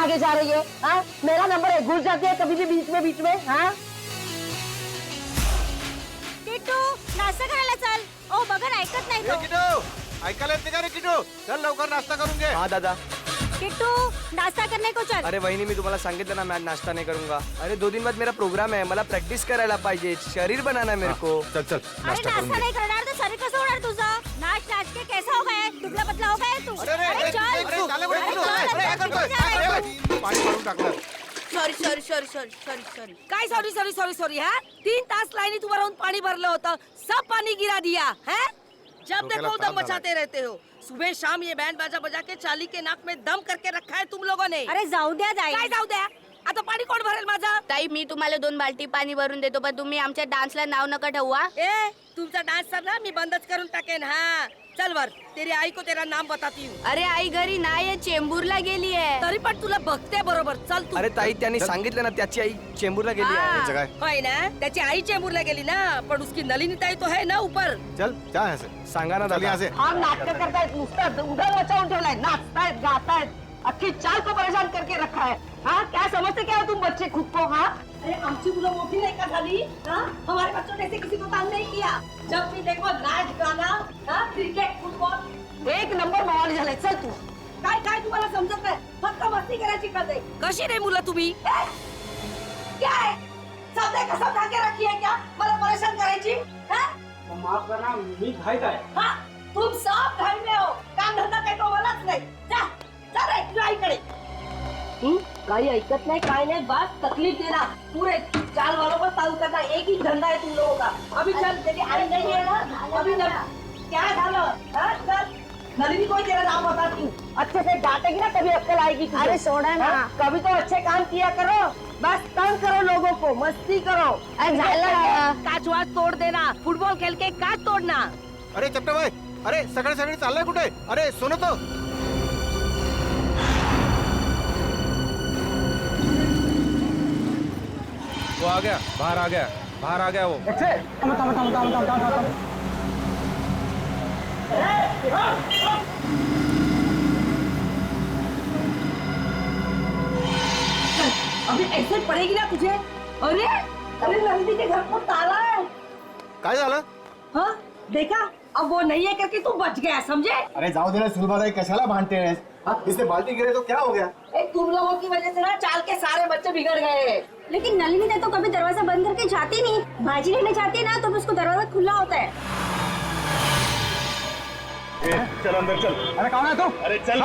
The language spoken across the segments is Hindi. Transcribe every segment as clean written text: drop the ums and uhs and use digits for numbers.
आगे जा रही है? हाँ, मेरा नंबर है, घुस जाती है कभी भी बीच में। हाँ, किट्टू नाश्ता करायला चल. ओ बघा ऐकत नाही तो. किटू ऐकायला येत नाही का रे किटू? चल लवकर नाश्ता करून घे. हाँ दादा. किट्टू नाश्ता करने को चल. अरे वहिनी मी तुम्हाला सांगितलं ना मैं नाश्ता नहीं करूंगा. अरे 2 दिन बाद मेरा प्रोग्राम है, मला प्रैक्टिस करायला पाहिजे, शरीर बनाना है मेरे को. चल चल अरे नाश्ता करून नाश्ता घे. नहीं करणार तर शरीर कसं होणार तुझं? नाच नाच के कैसा हो गया? दुबला पतला हो गया तू. अरे चल. अरे चाले बरं किटू. चल, अरे काय करतोय? चल. अरे, पाणी भरून टाकलं. सॉरी. काय सॉरी हा? 3 तास लाईनीत उभं राहून पाणी भरलं होतं, सब पानी गिरा दिया है? जब डोक्याला देखो ताप दम मचाते रहते हो. सुबह शाम ये बैंड बाजा बजा के चाली के नाक में दम करके रखा है तुम लोगों ने. अरे जाऊ द्या काय जाई. जाऊ द्या? आता पाणी कोण भरेल माझं? ताई मी तुम्हाला 2 बाल्टी पाणी भरून देतो पण तुम्ही आमच्या डान्सला नाव नका ठेवा. ए, तुमचा डान्स सर ना मी बंदच करून टाकेन. हाँ, चल वर, तेरी आई को तेरा नाम बताती हूँ. अरे आई घरी नाही चेंबूरला गेली आहे. तरी पण तुला बघते बरोबर. चल तू. अरे ताई त्यांनी सांगितलं ना त्याची आई चेंबूरला गेली आहे. हाँ, जगह. होय ना, त्याची आई चेंबूरला गेली ना, पण उसकी नलिनी ताई तो है ना ऊपर. चल जा यहाँ से. सांगा ना चल यहाँ दादा. से. हम नाटक करतायत, नुसतं उधर मचावून ठेवलाय, नाचतायत गातायत, अख्खी चाल को परेशान करके रखा है. हाँ, क्या समझते क्या हो तुम बच्चे खुद को? हाँ, अरे आमची मुलं मोठी नाही का झाली? हाँ, हमारे बच्चों ने ऐसे किसी को काम नहीं किया. जब भी देखो नाच गाना, हाँ, क्रिकेट फुटबॉल, 1 नंबर माहोल झालाय. चल तू. काय तुम्हाला समजत नाही, फक्त मस्ती करायची कळते. कशी रे मुलं तुम्ही? क्या है? सब ने कसम खा के रखी है क्या? मला परेशान करायची? हाँ? माफ करना मी घाईत आहे. हाँ, तुम सब घर में हो, काम धंदा काही तो मलाच नाही. जा रे तुझ्या आईकडे. काही ऐकत नाही, काय नाही, बस तकलीफ देना. पूरे चाल वालों को ताऊ करना, एक ही धंधा है तुम लोगों का. अभी चल, तेरी आई नहीं है ना, अभी चल. क्या झालं? हाँ, चल. नलिनी को तेरा नाम बताती हूँ. अच्छे से डांटेगी ना तभी अक्कल आएगी तुझे. अरे सोडा ना. हाँ, कभी तो अच्छे काम किया करो. बस तंग करो लोगों को, मस्ती करो. काच वाच तोड़ देना, फुटबॉल खेल के काच तोड़ना. अरे चपटे भाई, अरे सगळे सगळे चाललंय कुठे? अरे सुनो तो. वो आ गया, बाहर आ गया वो. अभी एक्सेंट पड़ेगी ना तुझे. अरे नंदी के घर को ताला है. काय झालं? हाँ, देखा, अब वो नहीं है करके तू बच गया, समझे? अरे जाओ दे ना सुलभाताई, कशाला भांडते हैं? इससे बाल्टी गिरे तो क्या हो गया? तुम लोगों की वजह से ना चाल के सारे बच्चे बिगड़ गए. लेकिन नलिनी ने तो कभी दरवाजा बंद करके जाती नहीं. भाजी लेने जाती है ना तो उसको दरवाजा खुला होता है. चल अंदर चल. अरे कौन है तू? अरे चल.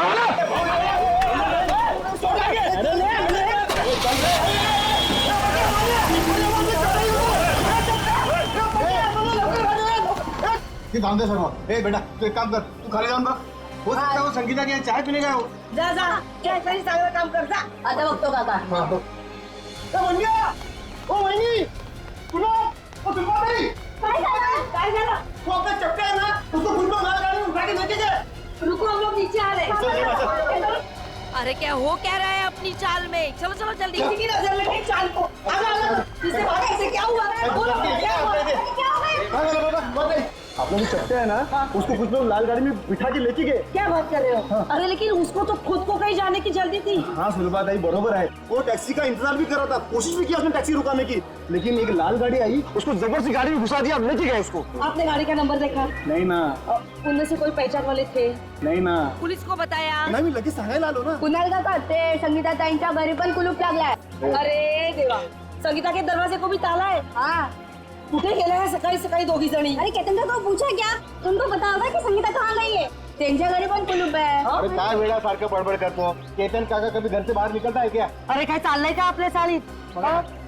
जाऊन दे सर्व. ए बेटा तू एक काम कर, तू खाली जाऊन बघ. हो सकता है वो संगीता की यहाँ चाय पीने गया हो. जा जा, क्या तरी चांगलं काम कर जा. आता बघतो काका. हाँ बघ. काय झालं? रुको, हम लोग नीचे आ रहे हैं. अरे क्या हो क्या रहा है अपनी चाल में? चलो चलो जल्दी. किसी की नजर लगी चाल को. आजा, इससे भागा, इसे क्या हुआ? बोलो, क्या हुआ? आप लोग चलते हैं ना, उसको कुछ लोग लाल गाड़ी में बिठा के लेके गए. क्या बात कर रहे हो? अरे लेकिन उसको तो खुद को कहीं जाने की जल्दी थी. हाँ सुलभाताई बरोबर है. वो टैक्सी का इंतजार भी कर रहा था, कोशिश भी की उसने टैक्सी रुकाने की, लेकिन एक लाल गाड़ी आई, उसको जबरदस्ती गाड़ी में घुसा दिया, लेके गए उसको. आपने गाड़ी का नंबर देखा? नहीं ना. उनमें से कोई पहचान वाले थे? नहीं ना. पुलिस को बताया? नाही मी लगेच सांगायला आलो ना. कुणाल काका ते संगीता ताईंच्या घरी पण कुलूप लागलाय. अरे देवा, संगीता के दरवाजे को भी ताला है. हाँ. कुठे गेल्या है सकाळी सकाळी दोघी जणी? अरे केतन काका को पूछा क्या? तुमको पता होगा कि संगीता कहाँ गई है? त्यांच्या घरी पण कुलूप है. अरे काय वेळा सारखं बडबड करतो. केतन काका कभी घर से बाहर निकलता है क्या? अरे काय चाललंय का आपल्या सालीत?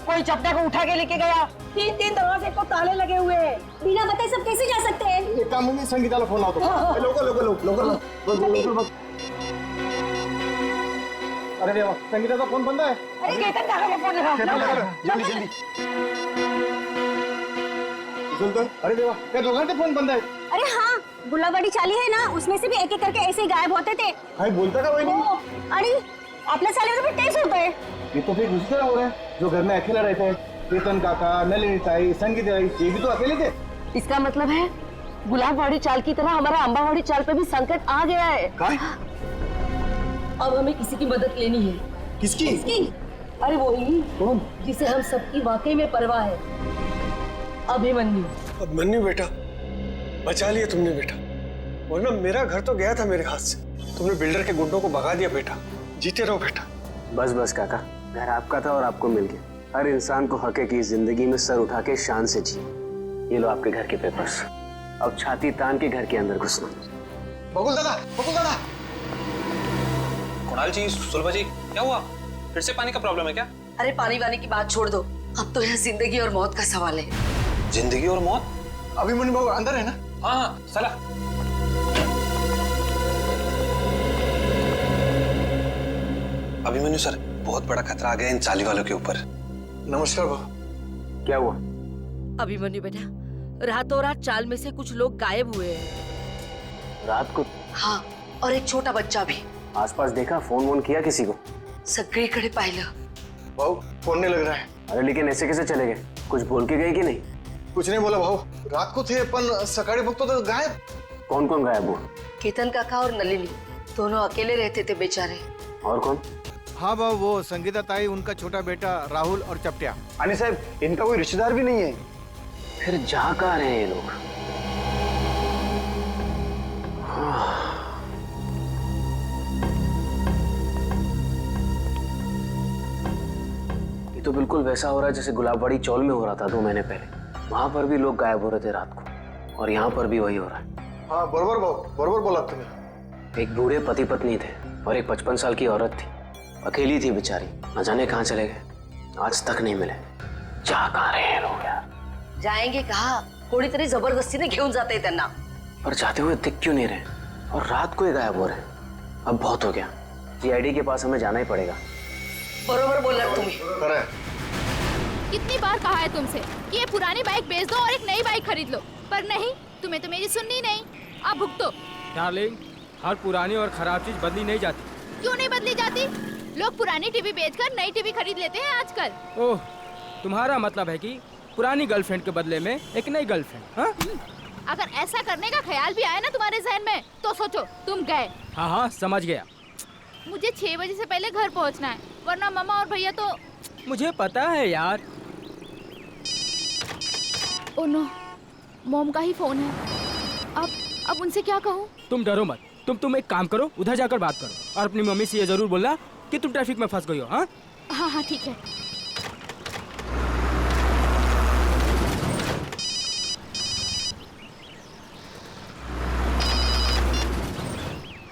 कोई चपटा को उठा के लेके गया. 3 दरवाजे को ताले लगे हुए हैं. बिना बताए सब कैसे जा सकते हैं? एक काम मी संगीताला फोन लावतो. लवकर बघ. अरे देवा, संगीताचा फोन बंद आहे. अरे केतन काका को फोन लगा. जल्दी. अरे देवा, त्या दोघांचे फोन बंद आहेत. अरे हाँ, गुलाबवाड़ी चाली है ना, उसमें से भी एक एक करके ऐसे ही गायब होते थे. काय बोलता का वहिनी? हो. आणि आपल्या चालीवर भी टेस्ट होता है. ये तो फिर दूसरी तरह हो रहा है. जो घर में अकेला रहते हैं, केतन काका, नलिनी ताई, संगीता ताई, ये भी तो अकेले थे. इसका मतलब है गुलाबवाड़ी चाल की तरह हमारा अंबावाड़ी चाल पे भी संकट आ गया है. काय? अब हमें किसी की मदद लेनी है. किसकी? अरे वही कौन? जिसे हम सबकी वाकई में परवाह है, अभिमन्यु। अभिमन्यु बेटा, बचा लिया तुमने बेटा, वरना मेरा घर तो गया था मेरे हाथ से। तुमने बिल्डर के गुंडों को भगा दिया बेटा। जीते रहो बेटा। बस बस काका, घर आपका था और आपको मिल गया। हर इंसान को हक है कि जिंदगी में सर उठा के शान से जी। ये लो आपके घर के पेपर्स। अब छाती तान के घर के अंदर घुसना। बकुल दादा, बकुल दादा। कुणाल जी, सुलभा जी, क्या हुआ? फिर से पानी का प्रॉब्लम है क्या? अरे पानी वानी की बात छोड़ दो, अब तो यह जिंदगी और मौत का सवाल है। जिंदगी और मौत? अभिमन्यु बाबू अंदर है ना? हाँ, चला। अभिमन्यु सर, बहुत बड़ा खतरा आ गया इन चाली वालों के ऊपर। नमस्कार बाबू। क्या हुआ? अभिमन्यु बेटा, रातों रात चाल में से कुछ लोग गायब हुए हैं। रात को? हाँ, और एक छोटा बच्चा भी। आसपास देखा? फोन वोन किया किसी को? सगळीकडे पाहिलं। भाऊ फोन नहीं लग रहा है। अरे लेकिन ऐसे कैसे चले गए? कुछ बोल के गए कि नहीं? कुछ नहीं बोला भाऊ, रात को थे पण सकाळी बघतो तो गायब। कौन कौन गायब हुआ? केतन काका और नलिनी दोनों अकेले रहते थे बेचारे। और कौन? हाँ बाबू, वो संगीता ताई, उनका छोटा बेटा राहुल और चपटिया। अली साहब, इनका कोई रिश्तेदार भी नहीं है। फिर जा कहाँ रहे हैं ये लोग? ये तो बिल्कुल वैसा हो रहा है जैसे गुलाबबाड़ी चौल में हो रहा था 2 महीने पहले। वहां पर भी लोग गायब हो रहे थे रात को, और यहाँ पर भी वही हो रहा है। हाँ बरोबर भाऊ, बरोबर बोला तुम्हें। एक बूढ़े पति पत्नी थे और एक 55 साल की औरत थी। अकेली थी बेचारी, न जाने कहाँ चले गए, आज तक नहीं मिले। जा कहाँ रहे हैं लोग यार? जाएंगे कहा? कोणीतरी जबरदस्तीने घेऊन जाते त्यांना। पर जाते हुए दिख क्यों नहीं रहे? और रात को ही गायब हो रहे हैं। अब बहुत हो गया, सीआईडी के पास हमें जाना ही पड़ेगा। बरोबर बोला तुम्ही। कितनी बार कहा है तुमसे कि ये पुरानी बाइक बेच दो और एक नई बाइक खरीद लो, पर नहीं, तुम्हें तो मेरी सुननी नहीं। अब भुगतो। डार्लिंग, हर पुरानी और खराब चीज बदली नहीं जाती। क्यों नहीं बदली जाती? लोग पुरानी टीवी बेचकर नई टीवी खरीद लेते हैं आजकल। ओह, तुम्हारा मतलब है कि पुरानी गर्लफ्रेंड के बदले में एक नई गर्लफ्रेंड? हाँ? अगर ऐसा करने का ख्याल भी आया ना तुम्हारे जहन में, तो सोचो तुम गए। हाँ हाँ, समझ गया। मुझे 6 बजे से पहले घर पहुंचना है, वरना मामा और भैया तो। मुझे पता है यार। ओह नो, मॉम का ही फोन है। अब उनसे क्या कहूँ? तुम डरो मत, तुम एक काम करो, उधर जाकर बात करो और अपनी मम्मी से ये जरूर बोलना कि तुम ट्रैफिक में फंस गई हो। हाँ हाँ हाँ, ठीक है।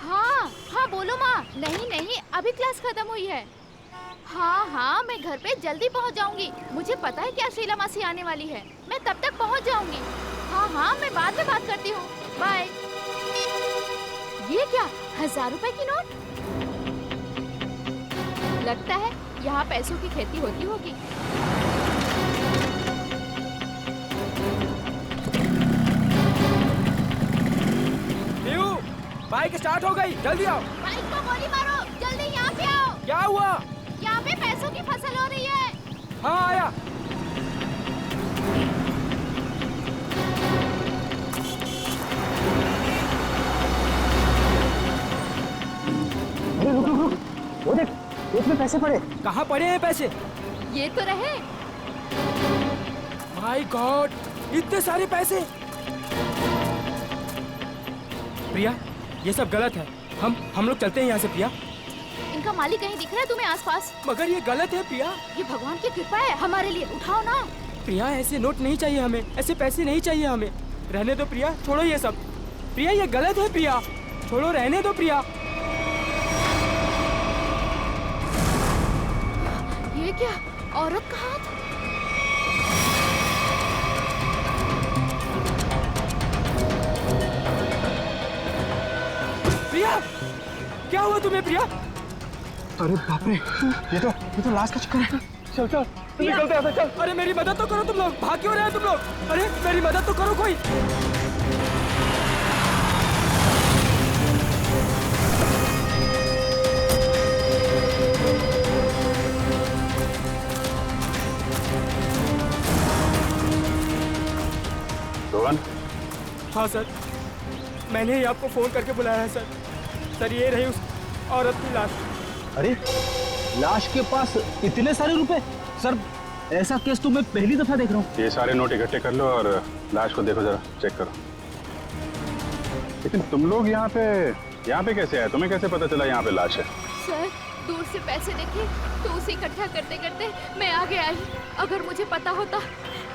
हाँ हाँ, बोलो माँ। नहीं, अभी क्लास खत्म हुई है। हाँ, मैं घर पे जल्दी पहुँच जाऊंगी। मुझे पता है क्या शीला मासी आने वाली है, मैं तब तक पहुँच जाऊंगी। हाँ, मैं बाद में बात करती हूँ। बाय। ये क्या, 1000 रुपए की नोट? लगता है यहाँ पैसों की खेती होती होगी। बाइक स्टार्ट हो गई, जल्दी आओ। बाइक को गोली मारो, जल्दी यहाँ पे आओ। क्या हुआ? यहाँ पे पैसों की फसल हो रही है। हाँ आया। अरे रुक, वो देख, इसमें पैसे पड़े। कहाँ पड़े हैं पैसे? ये तो रहे। माय गॉड, इतने सारे पैसे। प्रिया, ये सब गलत है। हम लोग चलते हैं यहाँ से प्रिया। इनका मालिक कहीं दिख रहा है तुम्हें आसपास? मगर ये गलत है प्रिया। ये भगवान की कृपा है हमारे लिए, उठाओ ना। प्रिया, ऐसे नोट नहीं चाहिए हमें, ऐसे पैसे नहीं चाहिए हमें। रहने दो प्रिया, छोड़ो ये सब। प्रिया, ये गलत है प्रिया, छोड़ो, रहने दो प्रिया। ये क्या, औरत का हाथ? प्रिया, क्या हुआ तुम्हें प्रिया? अरे बाप रे, ये तो लाश का चक्कर है। चल निकलते हैं, चल। अरे मेरी मदद तो करो तुम लोग, भाग क्यों रहे हो तुम लोग? अरे मेरी मदद तो करो कोई। रोहन? हाँ सर, मैंने ही आपको फोन करके बुलाया है सर। सर, ये रही उस औरत की लाश। अरे लाश के पास इतने सारे रुपए? सर ऐसा केस तो मैं पहली दफा देख रहा हूँ। ये सारे नोट इकट्ठे कर लो और लाश को देखो, जरा चेक करो। लेकिन तुम लोग यहाँ पे कैसे आए? तुम्हें कैसे पता चला यहाँ पे लाश है? सर दूर से पैसे देखे तो उसे इकट्ठा करते करते मैं आगे आई। अगर मुझे पता होता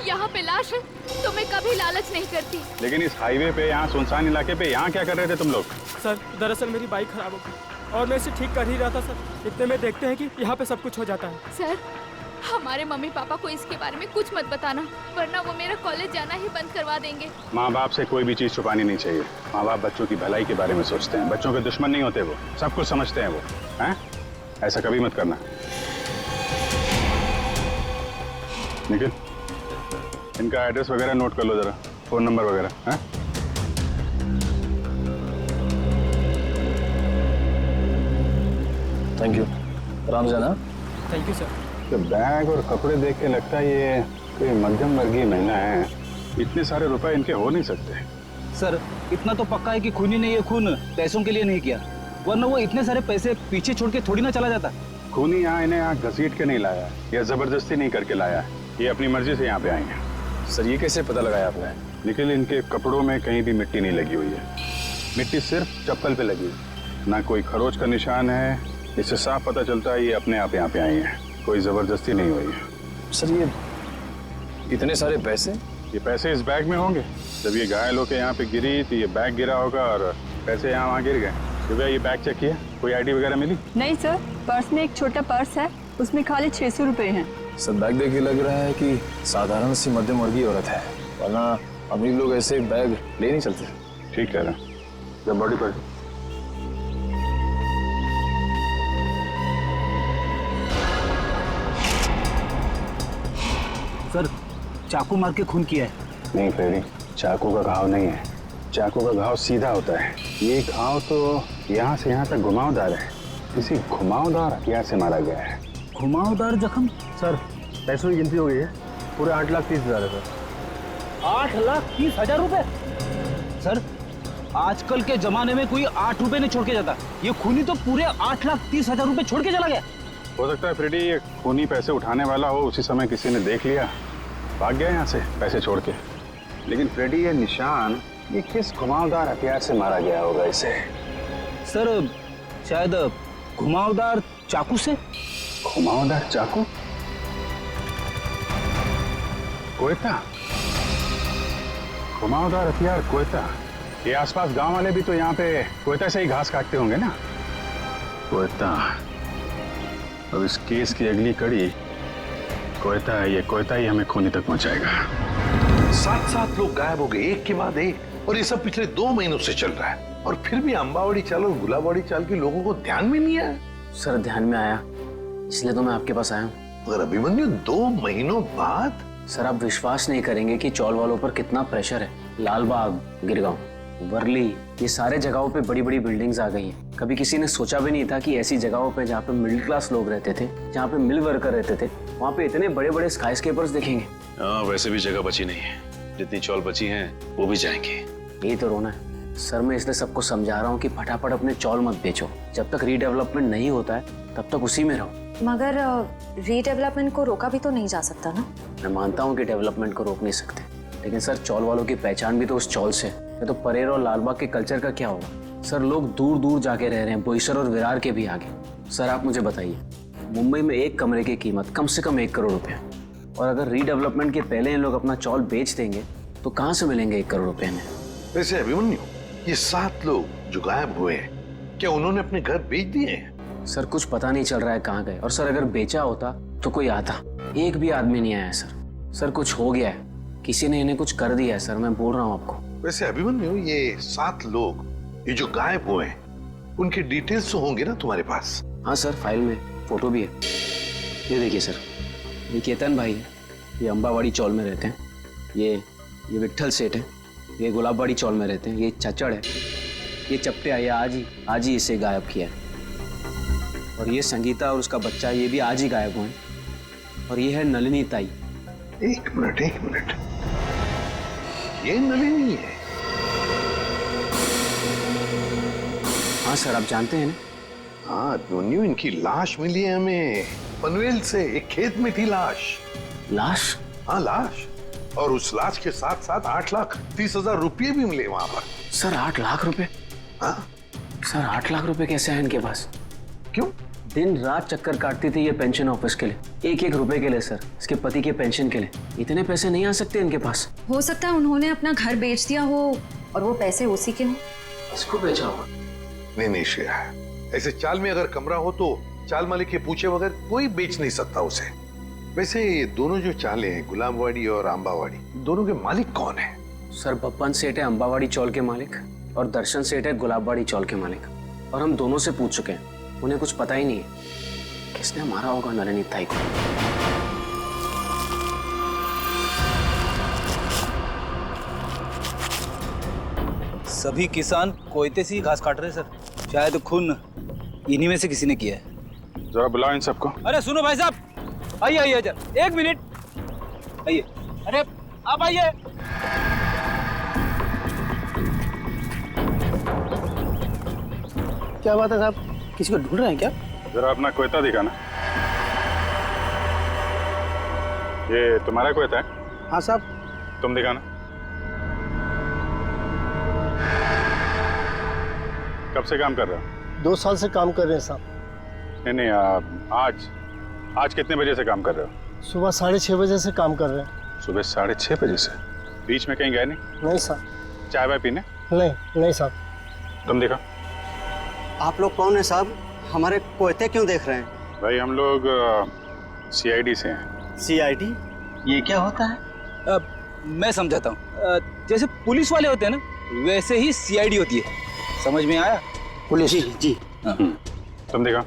यहाँ पे लाश है तो मैं कभी लालच नहीं करती। लेकिन इस हाईवे पे, यहाँ सुनसान इलाके पे, यहाँ क्या कर रहे थे तुम लोग? सर दरअसल मेरी बाइक खराब हो गई और मैं इसे ठीक कर ही रहा था सर। इतने में देखते हैं कि यहाँ पे सब कुछ हो जाता है। सर हमारे मम्मी पापा को इसके बारे में कुछ मत बताना, वरना वो मेरा कॉलेज जाना ही बंद करवा देंगे। माँ बाप से कोई भी चीज छुपानी नहीं चाहिए। माँ बाप बच्चों की भलाई के बारे में सोचते हैं, बच्चों के दुश्मन नहीं होते, वो सब कुछ समझते हैं वो। हैं? ऐसा कभी मत करना। निखिल, इनका एड्रेस वगैरह नोट कर लो जरा, फोन नंबर वगैरह। हैं? Thank you. आराम से ना। Thank you sir. तो बैग और कपड़े देख के लगता है ये कोई मध्यम वर्गीय महिला है। इतने सारे रुपए इनके हो नहीं सकते। सर इतना तो पक्का है कि खूनी ने ये खून पैसों के लिए नहीं किया, वरना वो इतने सारे पैसे पीछे छोड़ के थोड़ी ना चला जाता। खूनी यहाँ इन्हें यहाँ घसीट के नहीं लाया या जबरदस्ती नहीं करके लाया, ये अपनी मर्जी से यहाँ पे आई हैं। सर ये कैसे पता लगाया आपने? निखिल, इनके कपड़ों में कहीं भी मिट्टी नहीं लगी हुई है। मिट्टी सिर्फ चप्पल पे लगी है, ना कोई खरोच का निशान है। इससे साफ पता चलता है ये अपने आप यहाँ पे आई हैं, कोई जबरदस्ती नहीं हुई है। सर ये इतने सारे पैसे? ये पैसे इस बैग में होंगे। जब ये घायल होकर यहाँ पे गिरी तो ये बैग गिरा होगा और पैसे यहाँ वहाँ गिर गए। तो भैया ये बैग चेक किया, कोई आईडी वगैरह मिली? नहीं सर, पर्स में एक छोटा पर्स है, उसमें खाली 600 रुपए हैं। सर बैग देख के लग रहा है कि साधारण सी मध्यम वर्गीय औरत है, वरना अमीर लोग ऐसे बैग ले नहीं चलते। ठीक कह रहा है। जब बॉडी पर सर चाकू मार के खून किया है। नहीं फ्रेडी, चाकू का घाव नहीं है। चाकू का घाव सीधा होता है, ये घाव तो यहाँ से यहाँ तक घुमावदार है। किसी घुमावदार हथियार से मारा गया है। घुमावदार जख्म? सर पैसों की गिनती हो गई है, पूरे 8,30,000 है सर। 8,30,000 रुपए? सर आजकल के जमाने में कोई 8 रुपए नहीं छोड़ के जाता, ये खूनी तो पूरे 8,30,000 रुपए छोड़ के चला गया। हो सकता है फ्रेडी ये खूनी पैसे उठाने वाला हो, उसी समय किसी ने देख लिया, भाग गया यहाँ से पैसे छोड़ के। लेकिन फ्रेडी ये निशान, ये किस घुमावदार हथियार से मारा गया होगा इसे? सर शायद घुमावदार चाकू से। घुमावदार चाकू? कोयता? घुमावदार हथियार कोयता? ये आसपास गांव वाले भी तो यहाँ पे कोयता से ही घास काटते होंगे ना। कोयता। अब इस केस की अगली कड़ी कोयता है। ये कोयता ही हमें खूनी तक पहुंचाएगा। 7 लोग गायब हो गए एक के बाद एक, और ये सब पिछले 2 महीनों से चल रहा है, और फिर भी अंबावड़ी चाल और गुलाबवाड़ी चाल के लोगों को ध्यान में नहीं आया। सर ध्यान में आया, इसलिए तो मैं आपके पास आया हूँ। मगर अभिमन्यु 2 महीनों बाद? सर आप विश्वास नहीं करेंगे कि चौल वालों पर कितना प्रेशर है। लालबाग, गिरगांव, वर्ली, ये सारे जगहों पे बड़ी बड़ी बिल्डिंग्स आ गई हैं। कभी किसी ने सोचा भी नहीं था कि ऐसी जगहों पे जहाँ पे मिडिल क्लास लोग रहते थे, जहाँ पे मिल वर्कर रहते थे, वहाँ पे इतने बड़े बड़े स्काई स्केपर्स देखेंगे। हाँ वैसे भी जगह बची नहीं है, जितनी चौल बची हैं वो भी जाएंगे। यही तो रोना है सर। मैं इसलिए सबको समझा रहा हूँ कि फटाफट अपने चौल मत बेचो। जब तक रीडेवलपमेंट नहीं होता है तब तक उसी में रहो। मगर रीडेवलपमेंट को रोका भी तो नहीं जा सकता ना। मैं मानता हूँ कि डेवलपमेंट को रोक नहीं सकते, लेकिन सर चौल वालों की पहचान भी तो उस चौल से है। तो परेर और लालबाग के कल्चर का क्या होगा? सर लोग दूर दूर जाके रह रहे हैं, बोईसर और विरार के भी आगे। सर आप मुझे बताइए, मुंबई में एक कमरे की कीमत कम से कम 1 करोड़ रुपए, और अगर रीडेवलपमेंट के पहले इन लोग अपना चौल बेच देंगे तो कहाँ से मिलेंगे 1 करोड़ रुपए में? वैसे अभिमन्यु, ये 7 लोग जो गायब हुए हैं, क्या उन्होंने अपने घर बेच दिए हैं? सर कुछ पता नहीं चल रहा है कहाँ गए, और सर अगर बेचा होता तो कोई आता। एक भी आदमी नहीं आया सर। सर कुछ हो गया है, किसी ने इन्हें कुछ कर दिया है सर, मैं बोल रहा हूँ आपको। वैसे अभिमन्यु, ये 7 लोग ये जो गायब हुए हैं, उनके डिटेल्स तो होंगे ना तुम्हारे पास? हाँ सर, फाइल में फोटो भी है। ये देखिए सर, ये केतन भाई है, ये अंबावाड़ी चौल में रहते हैं। ये विट्ठल सेठ है, ये गुलाबवाड़ी चौल में रहते हैं। ये चचड़ है, ये चपटिया, ये आज ही इसे गायब किया है। और ये संगीता और उसका बच्चा, ये भी आज ही गायब हुए हैं। और ये है नलिनी ताई। एक मिनट, ये नलिनी है? हाँ सर, आप जानते हैं ना? हाँ दोनों इनकी लाश मिली है हमें पनवेल से, एक खेत में थी लाश। लाश? हाँ लाश, और उस लाश के साथ साथ 8,30,000 रुपये भी मिले वहां पर। सर 8 लाख रुपए? हाँ सर 8 लाख रुपए कैसे आए इनके पास? क्यों? दिन रात चक्कर काटती थी ये पेंशन ऑफिस के लिए, एक एक रुपए के लिए सर, इसके पति के पेंशन के लिए। इतने पैसे नहीं आ सकते इनके पास। हो सकता है उन्होंने अपना घर बेच दिया हो और वो पैसे उसी के हों। इसको बेचा होगा? नहीं श्रेया, ऐसे चाल में अगर कमरा हो तो चाल मालिक के पूछे बगैर कोई बेच नहीं सकता उसे। वैसे ये दोनों जो चालें हैं, गुलाबवाड़ी और आंबावाड़ी, दोनों के मालिक कौन है? सर बप्पन सेठ है अंबावाड़ी चौल के मालिक, और दर्शन सेठ है गुलाबवाड़ी चौल के मालिक। और हम दोनों से पूछ चुके हैं, उन्हें कुछ पता ही नहीं है किसने मारा होगा नलिनी ताई को। सभी किसान कोयते से ही घास काट रहे हैं सर, शायद खून इन्हीं में से किसी ने किया है। जरा बुलाओ इन सबको। अरे सुनो भाई साहब, आइए आइए जरा, 1 मिनट आइए। अरे आप आइए। क्या बात है साहब, किसी को ढूंढ रहे हैं क्या? जरा अपना कोयता दिखाना। ये तुम्हारा कोयता है? हाँ साहब। तुम दिखाना। कब से काम कर रहे हो? 2 साल से काम कर रहे हैं साहब। नहीं आज कितने बजे से काम कर रहे हो? सुबह 6:30 बजे से काम कर रहे हैं। सुबह 6:30 बजे से? बीच में कहीं गए नहीं? नहीं साहब। चाय वाय पीने? नहीं साहब। तुम देखा। आप लोग कौन है साहब? हमारे कोयते क्यों देख रहे हैं? भाई हम लोग CID से हैं। CID? ये क्या होता है? मैं समझाता हूँ, जैसे पुलिस वाले होते हैं ना, वैसे ही CID होती है। समझ में आया? पुलिस? जी। तुम देखा।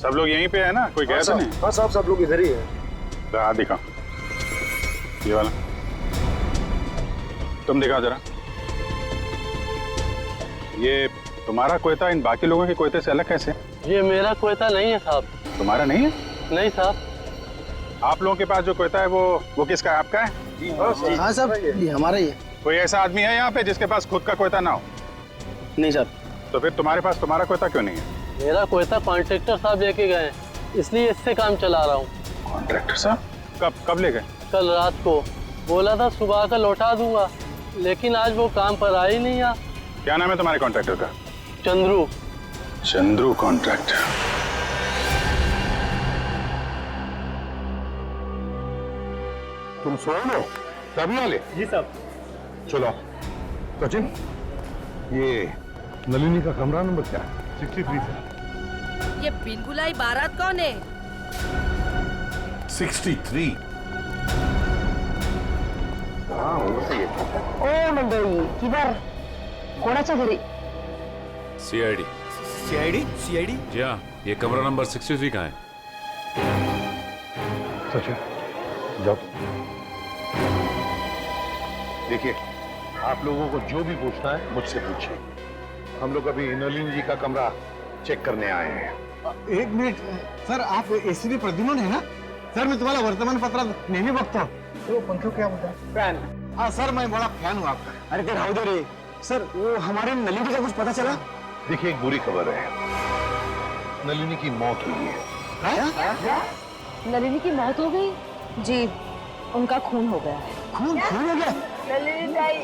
सब लोग यहीं पे है ना, कोई गया था नहीं? हाँ साहब, सब लोग इधर ही है। हाथ दिखा, ये वाला। तुम दिखा जरा। ये तुम्हारा कोयता इन बाकी लोगों के कोयते से अलग कैसे? ये मेरा कोयता नहीं है साहब। तुम्हारा नहीं है? नहीं साहब। आप लोगों के पास जो कोयता है वो किसका है? आपका है? हाँ साहब, ये हमारा ही है। कोई ऐसा आदमी है यहाँ पे जिसके पास खुद का कोयता ना हो? नहीं साहब। तो फिर तुम्हारे पास तुम्हारा कोयता क्यों नहीं है? मेरा कोयता कॉन्ट्रैक्टर साहब लेके गए, इसलिए इससे काम चला रहा हूँ। कॉन्ट्रैक्टर साहब? कब ले गए? कल रात को। बोला था सुबह का लौटा दूंगा, लेकिन आज वो काम पर आ ही नहीं। क्या नाम है तुम्हारे कॉन्ट्रैक्टर का? चंद्रू। चंद्रू कॉन्ट्रैक्टर। तुम सो लो, तभी वाले? जी साहब। चलो सचिन, ये नलिनी का कमरा नंबर क्या है? 63 से। ये बिनबुलाई बारात कौन है? 63। हाँ वो सही है। ओ मंडळी, किधर? कोणाच्या घरी? CID। CID? जी हाँ, ये कमरा नंबर 63 का है। सचिन जाओ। देखिए, आप लोगों को जो भी पूछना है मुझसे पूछिए। हम लोग अभी नलिनी जी का कमरा चेक करने आए हैं। 1 मिनिट सर, आप ACP प्रद्युमन है ना? सर मैं तुम्हाला वर्तमानपत्रात नेहमी बघतो। वो पंखो क्या बोलता है? फैन। हाँ सर, मैं बड़ा फैन हूँ आपका। अरे ते राहू दे रे सर, वो हमारे नलिनी का कुछ पता चला? देखिए एक बुरी खबर है, नलिनी की मौत हुई है। नलिनी की मौत हो गई? जी, उनका खून हो गया है। खून हो गया? नलिनी ताई।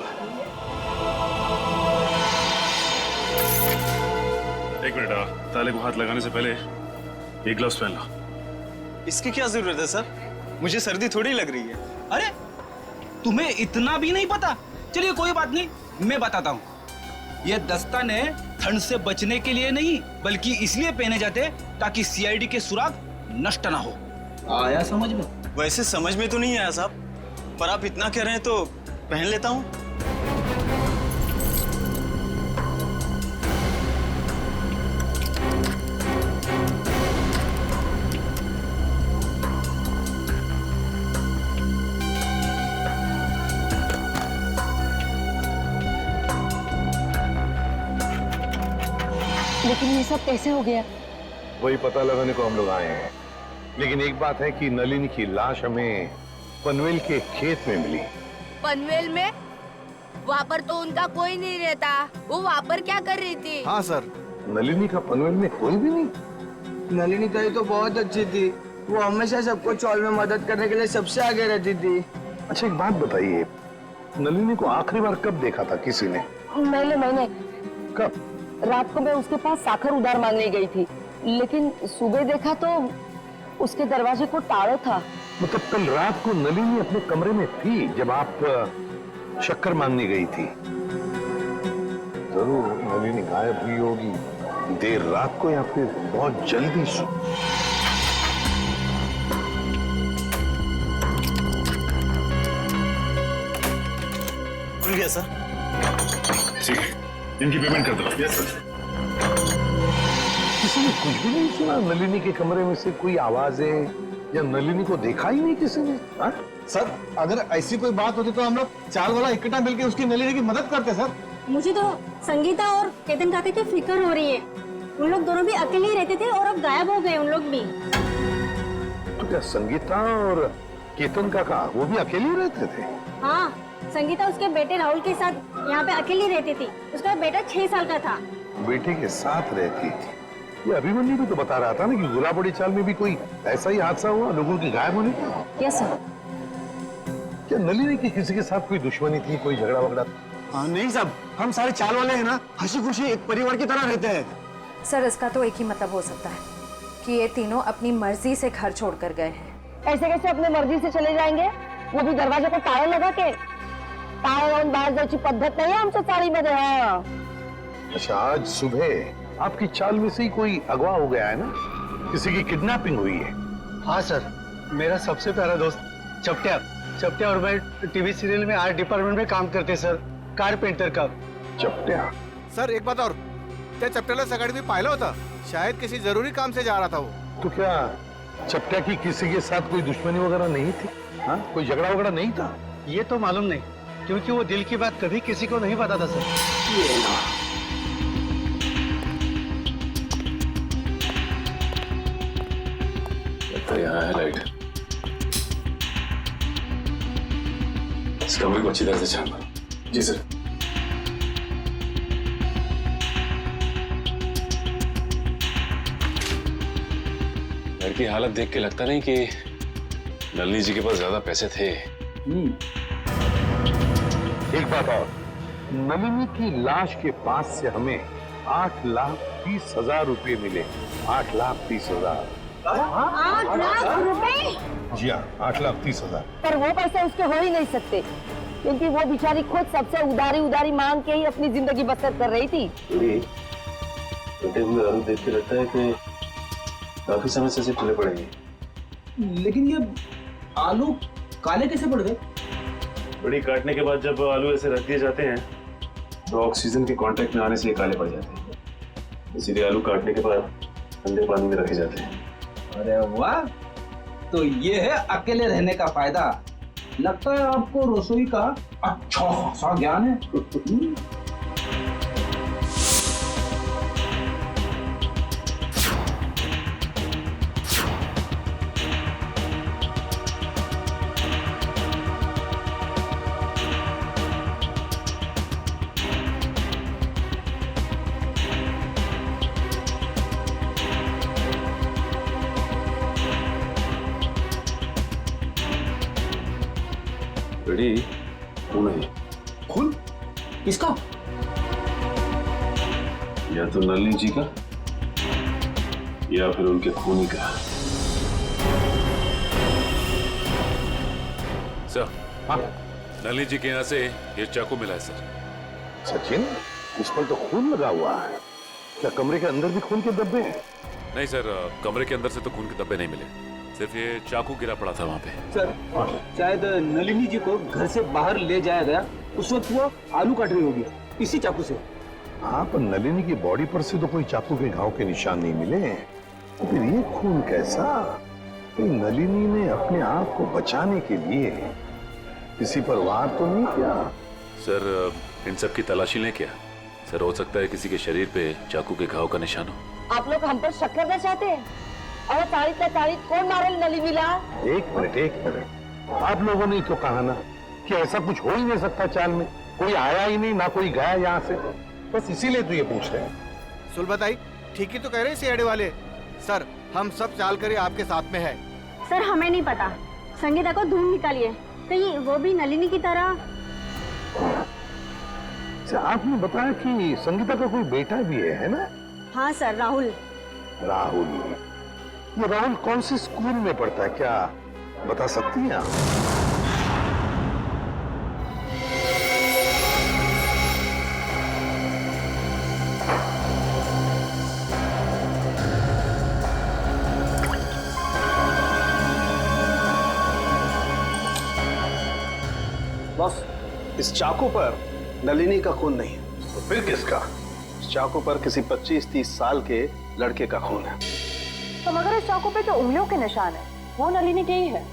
एक मिनट, ताले को हाथ लगाने से पहले ये ग्लव्स पहन लो। इसकी क्या जरूरत है सर? मुझे सर्दी थोड़ी लग रही है। अरे तुम्हें इतना भी नहीं पता? चलिए कोई बात नहीं, मैं बताता हूँ। ये दस्ताने ठंड से बचने के लिए नहीं, बल्कि इसलिए पहने जाते ताकि CID के सुराग नष्ट ना हो। आया समझ में? वैसे समझ में तो नहीं आया साहब, पर आप इतना कह रहे हैं तो पहन लेता हूँ। लेकिन ये सब कैसे हो गया? वही पता लगाने को हम लोग आए हैं। लेकिन एक बात है कि नलिनी की लाश हमें पनवेल के खेत में मिली। पनवेल में? वहाँ पर तो उनका कोई नहीं रहता। वो वहाँ पर क्या कर रही थी? हाँ सर। नलिनी का पनवेल में कोई भी नहीं। नलिनी ताई तो बहुत अच्छी थी। वो हमेशा सबको चौल में मदद करने के लिए सबसे आगे रहती थी। अच्छा एक बात बताइए, नलिनी को आखिरी बार कब देखा था किसी ने? मैंने कब? रात को मैं उसके पास साखर उधार मांगने गई थी, लेकिन सुबह देखा तो उसके दरवाजे को ताला था। मतलब कल रात को नलिनी अपने कमरे में थी जब आप शक्कर मांगने गई थी? जरूर नलिनी गायब हुई होगी देर रात को या फिर बहुत जल्दी। खुल गया सर। ठीक है, इनकी पेमेंट कर दो। Yes sir. किसी ने कुछ भी नहीं सुना? नलिनी के कमरे में से कोई आवाजें या नलिनी को देखा ही नहीं किसी ने? हाँ? सर अगर ऐसी कोई बात होती तो हम लोग चाल वाला इकट्ठा मिलकर उसकी नलिनी की मदद करते सर। मुझे तो संगीता और केतन काका की फिक्र हो रही है। उन लोग दोनों भी अकेले ही रहते थे और अब गायब हो गए उन लोग भी। तो क्या संगीता और केतन काका वो भी अकेले रहते थे? हाँ, संगीता उसके बेटे राहुल के साथ यहाँ पे अकेली रहती थी। उसका बेटा 6 साल का था। बेटे के साथ रहती थी। ये अभिमन्यु भी तो बता रहा था ना कि गुलाबड़ी चाल में भी कोई ऐसा ही हादसा हुआ लोगों के गायब होने का। Yes sir. क्या नलिनी की किसी के साथ कोई दुश्मनी थी, कोई झगड़ा वगड़ा? नहीं साहब, हम सारे चाल वाले हैं ना, हंसी खुशी एक परिवार की तरह रहते हैं। सर इसका तो एक ही मतलब हो सकता है कि ये तीनों अपनी मर्जी से घर छोड़कर गए हैं। ऐसे कैसे अपने मर्जी से चले जाएंगे? वो भी दरवाजे को ताला लगा के। ताला लावून बाहेर जायची पद्धत नाही आमच्या चाळीमध्ये। हाँ। अच्छा आज सुबह आपकी चाल में से ही कोई अगवा हो गया है ना? किसी की किडनैपिंग हुई है? हाँ सर, मेरा सबसे प्यारा दोस्त चपटिया और मैं टीवी सीरियल में आर्ट डिपार्टमेंट में काम करते सर, कारपेंटर का। चपटिया? सर एक बात और, त्या चपट्याला सकाळी मी पाहिलं होतं, शायद किसी जरूरी काम से जा रहा था वो। तो क्या चपटिया की किसी के साथ कोई दुश्मनी वगैरह नहीं थी? हाँ, कोई झगड़ा वगड़ा नहीं था? ये तो मालूम नहीं, क्योंकि वो दिल की बात कभी किसी को नहीं बताता सर। तो यहाँ है लाइट। इस कमरे को अच्छी तरह से छान मारो। जी सर। घर की हालत देख के लगता नहीं कि नलिनी जी के पास ज्यादा पैसे थे। एक बात और, नलिनी की लाश के पास से हमें 8,30,000 रुपए मिले। 8,30,000। 8 लाख रुपए? जी हाँ, 8,30,000। पर वो पैसे उसके हो ही नहीं सकते, क्योंकि वो बेचारी खुद सबसे उधारी मांग के ही अपनी जिंदगी बसर कर रही थी। कटे हुए आलू देख के लगता है कि काफी समय से इसे खुले पड़ेंगे। लेकिन ये आलू काले कैसे पड़ गए? बड़ी काटने के बाद जब आलू ऐसे रख दिए जाते हैं तो ऑक्सीजन के कांटेक्ट में आने से ये काले पड़ जाते हैं। इसीलिए आलू काटने के बाद ठंडे पानी में रखे जाते हैं। अरे वाह, तो ये है अकेले रहने का फायदा। लगता है आपको रसोई का अच्छा खासा ज्ञान है। खून है। खून? किसका? या तो नलिनी जी का या फिर उनके खूनी का। सर, हाँ? नलिनी जी के यहाँ से ये चाकू मिला है सर। सचिन, उस पर तो खून लगा हुआ है। क्या कमरे के अंदर भी खून के धब्बे हैं? नहीं सर, कमरे के अंदर से तो खून के धब्बे नहीं मिले, सिर्फ ये चाकू गिरा पड़ा था वहाँ पे। सर, शायद नलिनी जी को घर से बाहर ले जाया गया, उस वक्त वो आलू काट रही होगी इसी चाकू से। हाँ, पर नलिनी की बॉडी पर से तो कोई चाकू के घाव के निशान नहीं मिले। तो फिर ये खून कैसा? नलिनी ने अपने आप को बचाने के लिए किसी पर वार तो नहीं किया? सर, इन सब की तलाशी लें क्या? सर, हो सकता है किसी के शरीर पे चाकू के घाव का निशान हो। आप लोग हम पर शक करना चाहते हैं? और तारीख कौन मारेल नलिनीला? एक मिनट, आप लोगों ने तो कहा ना कि ऐसा कुछ हो ही नहीं सकता चाल में। कोई आया ही नहीं, ना कोई गया यहाँ से, बस इसीलिए तो ये पूछ रहे हैं। सुन बताई, ठीक ही तो कह रहे हैं सीआईडी वाले। सर, हम सब चाल कर आपके साथ में है। सर हमें नहीं पता, संगीता को ढूंढ निकालिए, कहीं वो भी नलिनी की तरह। आपने बताया कि संगीता का कोई बेटा भी है ना? हाँ सर, राहुल। राहुल, ये राहुल कौन से स्कूल में पढ़ता है, क्या बता सकती हैं आप? बस, इस चाकू पर नलिनी का खून नहीं है। तो फिर किसका? इस चाकू पर किसी 25-30 साल के लड़के का खून है। तो मगर इस चाकू पे जो उंगलियों के निशान है वो नलिनी के ही है।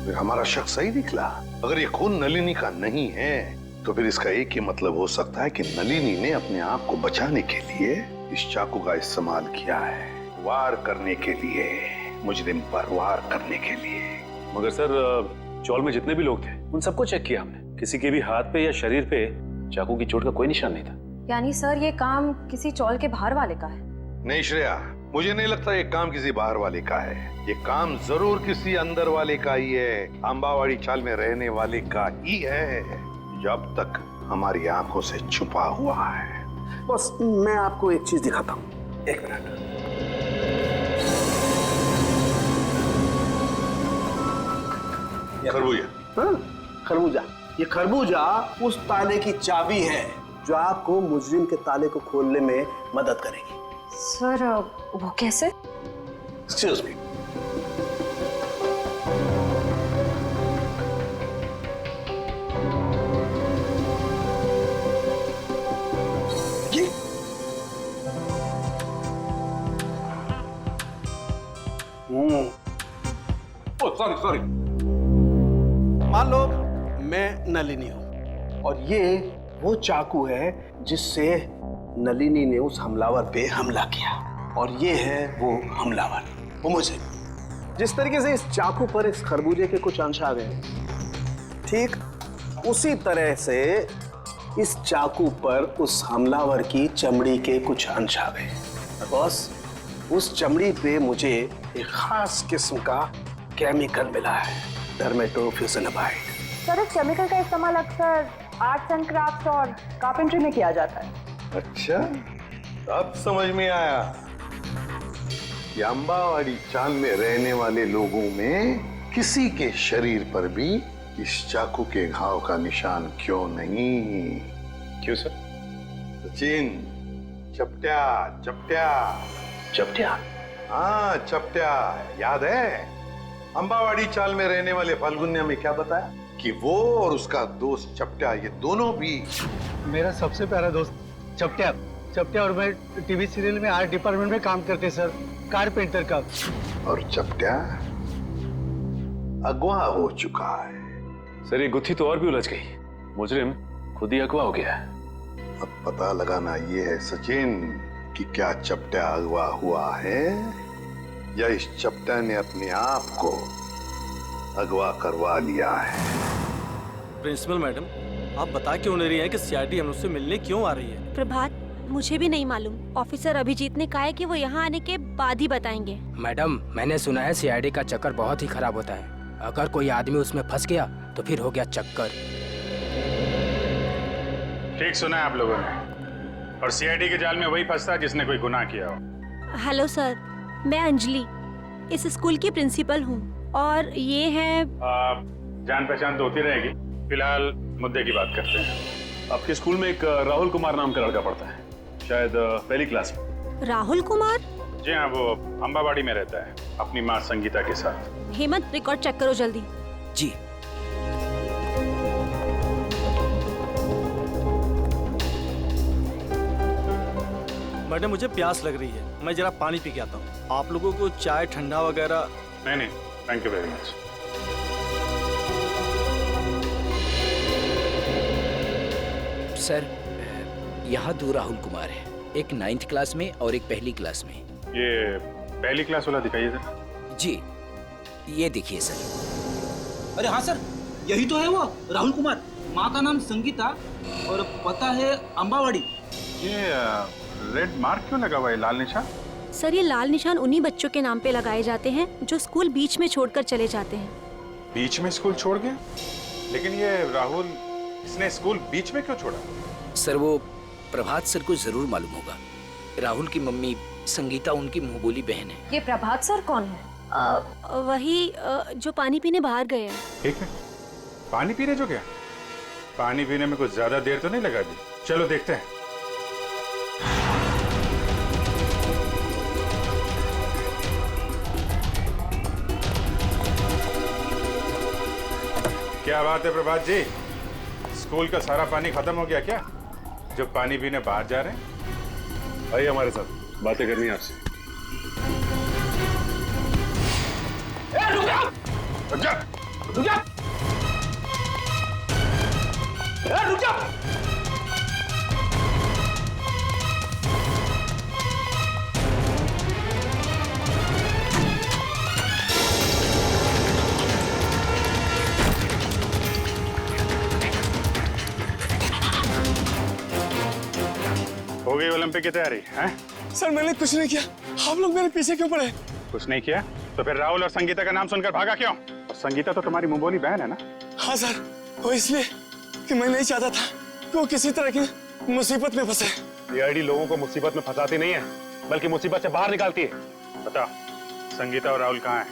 फिर हमारा शक सही निकला। अगर ये खून नलिनी का नहीं है तो फिर इसका एक ही मतलब हो सकता है कि नलिनी ने अपने आप को बचाने के लिए इस चाकू का इस्तेमाल किया है, वार करने के लिए, मुजरिम पर वार करने के लिए। मगर सर, चौल में जितने भी लोग थे उन सबको चेक किया हमने, किसी के भी हाथ पे या शरीर पे चाकू की चोट का कोई निशान नहीं था। यानी सर ये काम किसी चौल के बाहर वाले का है? नहीं श्रेया, मुझे नहीं लगता ये काम किसी बाहर वाले का है। ये काम जरूर किसी अंदर वाले का ही है, अंबावाड़ी चाल में रहने वाले का ही है, जो अब तक हमारी आंखों से छुपा हुआ है। बस मैं आपको एक चीज दिखाता हूँ, एक मिनट। खरबूजा? हाँ, खरबूजा। ये खरबूजा उस ताले की चाबी है जो आपको मुजरिम के ताले को खोलने में मदद करेगी। सर वो कैसे? Excuse me. सॉरी। मान लो मैं नलिनी हूं और ये वो चाकू है जिससे नलिनी ने उस हमलावर पे हमला किया, और ये है वो हमलावर, वो मुझे। जिस तरीके से इस चाकू पर इस खरबूजे के कुछ अंश आ गए, ठीक उसी तरह से इस चाकू पर उस हमलावर की चमड़ी के कुछ अंश आ गए। बस उस चमड़ी पे मुझे एक खास किस्म का केमिकल मिला है, डर्मेटोफ्यूसिनामाइड। सर इस केमिकल का इस्तेमाल अक्सर आर्ट्स एंड क्राफ्ट्स और कारपेंट्री में किया जाता है। अच्छा, अब समझ में आया कि अंबावाड़ी चाल में रहने वाले लोगों में किसी के शरीर पर भी इस चाकू के घाव का निशान क्यों नहीं। क्यों सर? सचिन, चपट्या चपट्या चपट्या? हाँ चपट्या, याद है? अंबावाड़ी चाल में रहने वाले फाल्गुनिया में क्या बताया कि वो और उसका दोस्त चपट्या, ये दोनों भी मेरा सबसे प्यारा दोस्त चपट्या। चपट्या और मैं टीवी सीरियल में आर्ट डिपार्टमेंट में काम करते सर, कारपेंटर का। और चपट्या अगवा हो चुका है। सर ये गुत्थी तो और भी उलझ गई, मुजरिम खुद ही अगवा हो गया है। अब पता लगाना ये है सचिन कि क्या चपट्या अगवा हुआ है या इस चपट्या ने अपने आप को अगवा करवा लिया है। प्रिंसिपल मैडम, आप बता क्यों नहीं रही हैं कि सीआईडी हम उससे मिलने क्यों आ रही है? प्रभात, मुझे भी नहीं मालूम। ऑफिसर अभिजीत ने कहा है कि वो यहाँ आने के बाद ही बताएंगे। मैडम, मैंने सुना है सीआईडी का चक्कर बहुत ही खराब होता है। अगर कोई आदमी उसमें फंस गया तो फिर हो गया चक्कर। ठीक सुना है आप लोगों ने, और सीआईडी के जाल में वही फंसता है जिसने कोई गुनाह किया हो। हेलो सर, मैं अंजलि इस स्कूल की प्रिंसिपल हूँ और ये है। जान पहचान तो होती रहेगी, फिलहाल मुद्दे की बात करते हैं। आपके स्कूल में एक राहुल कुमार नाम का लड़का पढ़ता है, शायद पहली क्लास में। राहुल कुमार? जी हाँ, वो अंबावाड़ी में रहता है अपनी माँ संगीता के साथ। हेमंत, रिकॉर्ड चेक करो जल्दी। जी। मैडम मुझे प्यास लग रही है, मैं जरा पानी पी के आता हूँ। आप लोगों को चाय ठंडा वगैरह? नहीं, thank you very much. Sir, यहाँ 2 राहुल कुमार है, एक 9th क्लास में और एक पहली क्लास में। ये पहली क्लास वाला दिखाइए सर। जी, ये देखिए सर। अरे हाँ सर, यही तो है वो राहुल कुमार। माँ का नाम संगीता और पता है अम्बावाड़ी। ये रेड मार्क क्यों लगा हुआ है, लाल निशान? सर, ये लाल निशान उन्हीं बच्चों के नाम पे लगाए जाते हैं जो स्कूल बीच में छोड़कर चले जाते हैं। बीच में स्कूल छोड़ गया? लेकिन ये राहुल, इसने स्कूल बीच में क्यों छोड़ा? सर, वो प्रभात सर को जरूर मालूम होगा। राहुल की मम्मी संगीता उनकी मुंह बोली बहन है। ये प्रभात सर कौन है? वही जो पानी पीने बाहर गए हैं। ठीक है, पानी पीने जो गया? पानी पीने में कुछ ज्यादा देर तो नहीं लगा दी? चलो देखते हैं। क्या बात है प्रभात जी, स्कूल का सारा पानी खत्म हो गया क्या, जो पानी पीने बाहर जा रहे हैं? आइए हमारे साथ, बातें करनी है आपसे। रुक जा, रुक जा, रुक जा। हो गई ओलंपिक की तैयारी हैं? सर मैंने कुछ नहीं किया, आप लोग मेरे पीछे क्यों पड़े? कुछ नहीं किया तो फिर राहुल और संगीता का नाम सुनकर भागा क्यों? संगीता तो तुम्हारी मुंबोली बहन है ना? हाँ सर, वो इसलिए कि मैं नहीं चाहता था कि वो किसी तरह की मुसीबत में फंसे। सीआईडी लोगों को मुसीबत में फंसाती नहीं है, बल्कि मुसीबत से बाहर निकालती है। बता, संगीता और राहुल कहाँ हैं?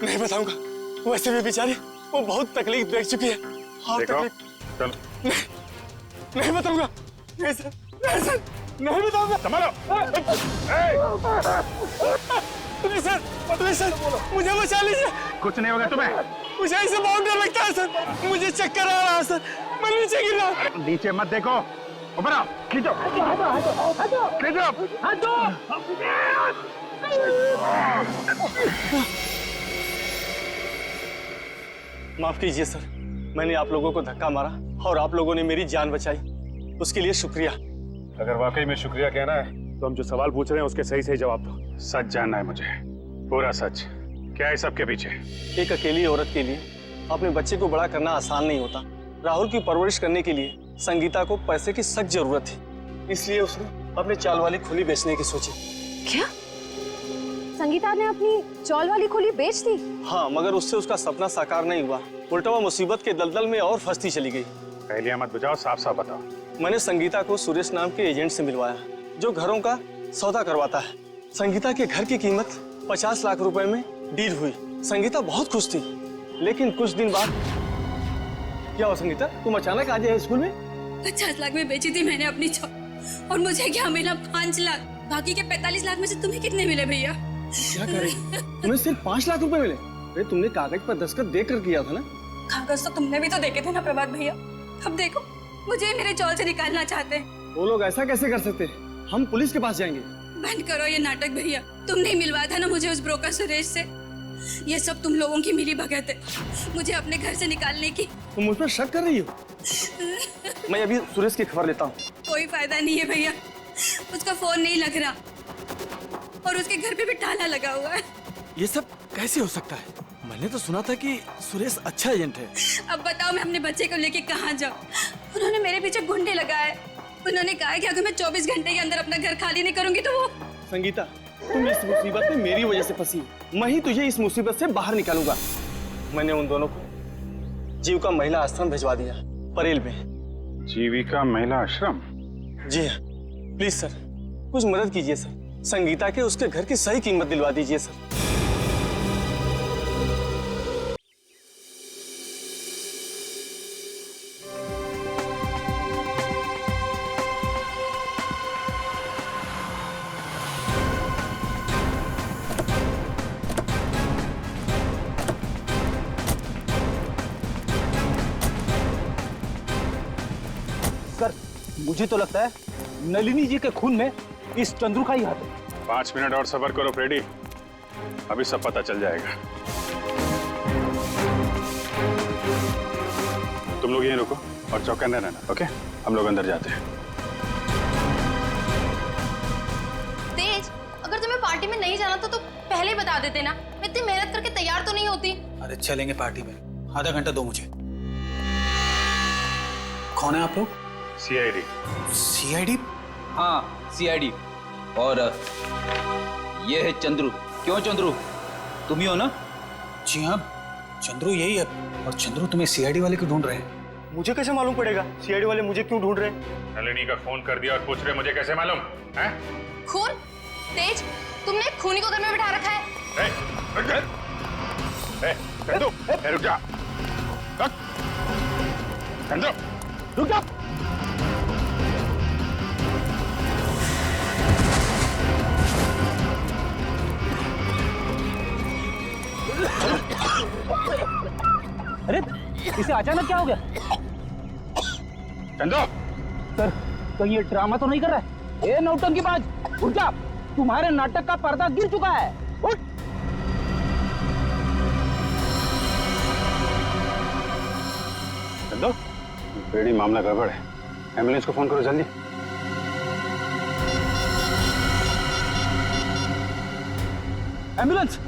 नहीं बताऊंगा, वैसे भी बेचारी वो बहुत तकलीफ देख चुकी है। देखो, चलो। नहीं बताऊंगा, नहीं सर, नहीं सर, नहीं बताऊंगा। संभालो। नहीं सर, नहीं सर, मुझे बचा लीजिए। कुछ नहीं होगा तुम्हें। मुझे ऐसे बहुत डर लगता है सर, मुझे चक्कर आ रहा है सर, मैं नीचे गिर रहा हूँ। नीचे मत देखो, ऊपर आओ, खींचो, खींचो। माफ कीजिए सर, मैंने आप लोगों को धक्का मारा और आप लोगों ने मेरी जान बचाई, उसके लिए शुक्रिया। अगर वाकई में शुक्रिया कहना है तो हम जो सवाल पूछ रहे हैं उसके सही सही जवाब दो। सच जानना है मुझे, पूरा सच। क्या है सबके पीछे? एक अकेली औरत के लिए अपने बच्चे को बड़ा करना आसान नहीं होता। राहुल की परवरिश करने के लिए संगीता को पैसे की सख्त जरूरत थी, इसलिए उसने अपने चाल वाली खोली बेचने की सोची। क्या? संगीता ने अपनी चौल वाली खोली बेच दी? हाँ, मगर उससे उसका सपना साकार नहीं हुआ, उल्टा वो मुसीबत के दलदल में और फंसती चली गई। पहले मत बुझाओ, साफ साफ बताओ। मैंने संगीता को सुरेश नाम के एजेंट से मिलवाया, जो घरों का सौदा करवाता है। संगीता के घर की कीमत 50 लाख रुपए में डील हुई। संगीता बहुत खुश थी, लेकिन कुछ दिन बाद क्या हुआ? संगीता, तुम अचानक आ गए स्कूल में? 50 लाख में बेची थी मैंने अपनी चौल, और मुझे क्या मिला? 5 लाख। बाकी के 45 लाख में से तुम्हें कितने मिले भैया? क्या करे, तुम्हें सिर्फ 5 लाख रुपए मिले? अरे तुमने कागज पर दस्तखत देकर किया था ना? कागज तो तुमने भी तो देखे थे ना प्रभात भैया। अब देखो, मुझे मेरे चौल से निकालना चाहते हैं। वो लोग ऐसा कैसे कर सकते? हम पुलिस के पास जाएंगे। बंद करो ये नाटक भैया, तुमने ही मिलवाया था ना मुझे उस ब्रोकर सुरेश से। ये सब तुम लोगों की मिली भगत है मुझे अपने घर से निकालने की। तुम मुझ पर शक कर रही हो? मैं अभी सुरेश की खबर लेता हूँ। कोई फायदा नहीं है भैया, उसका फोन नहीं लग रहा और उसके घर पे भी ताला लगा हुआ है। ये सब कैसे हो सकता है? मैंने तो सुना था कि सुरेश अच्छा एजेंट है। अब बताओ मैं अपने बच्चे को लेके कहाँ जाऊँ? उन्होंने मेरे पीछे गुंडे लगाए। उन्होंने कहा कि अगर मैं 24 घंटे के अंदर अपना घर खाली नहीं करूंगी तो वो। संगीता, तुम इस मुसीबत में मेरी वजह से फंसी, मैं ही तुझे इस मुसीबत से बाहर निकालूंगा। मैंने उन दोनों को जीविका महिला आश्रम भिजवा दिया, परेल में। जीविका महिला आश्रम? जी हाँ, प्लीज सर, कुछ मदद कीजिए सर। संगीता के उसके घर की सही कीमत दिलवा दीजिए सर। सर, मुझे तो लगता है नलिनी जी के खून में इस चंद्रू का ही हाथ है। 5 मिनट और सब्र करो फ्रेडी, अभी सब पता चल जाएगा। तुम लोग यहीं रुको और चौकन्ने रहना, ओके? हम लोग अंदर जाते हैं। तेज, अगर तुम्हें पार्टी में नहीं जाना तो पहले ही बता देते ना, मैं इतनी मेहनत करके तैयार तो नहीं होती। अरे चलेंगे पार्टी में, आधा घंटा दो मुझे। कौन है आप लोग? सीआईडी। सीआईडी? हाँ सीआईडी। और ये है चंद्रू। क्यों चंद्रू, तुम ही हो ना? जी हाँ, चंद्रू यही है। और चंद्रू तुम्हें सीआईडी वाले क्यों ढूंढ रहे हैं? मुझे कैसे मालूम पड़ेगा सीआईडी वाले मुझे क्यों ढूंढ रहे हैं? नलिनी का फोन कर दिया और पूछ रहे मुझे कैसे मालूम है? खून? तेज, तुमने खूनी को घर में बिठा रखा है। चंदू, रुक जा। चंदू, रुक जा। अरे इसे अचानक क्या हो गया? चंदू सर, कहीं ये ड्रामा तो नहीं कर रहा है? ए नौटंकीबाज, उठ जा। तुम्हारे नाटक का पर्दा गिर चुका है। उठ। चंदू, बेड़ी मामला गड़बड़ है। एम्बुलेंस को फोन करो जल्दी। एम्बुलेंस?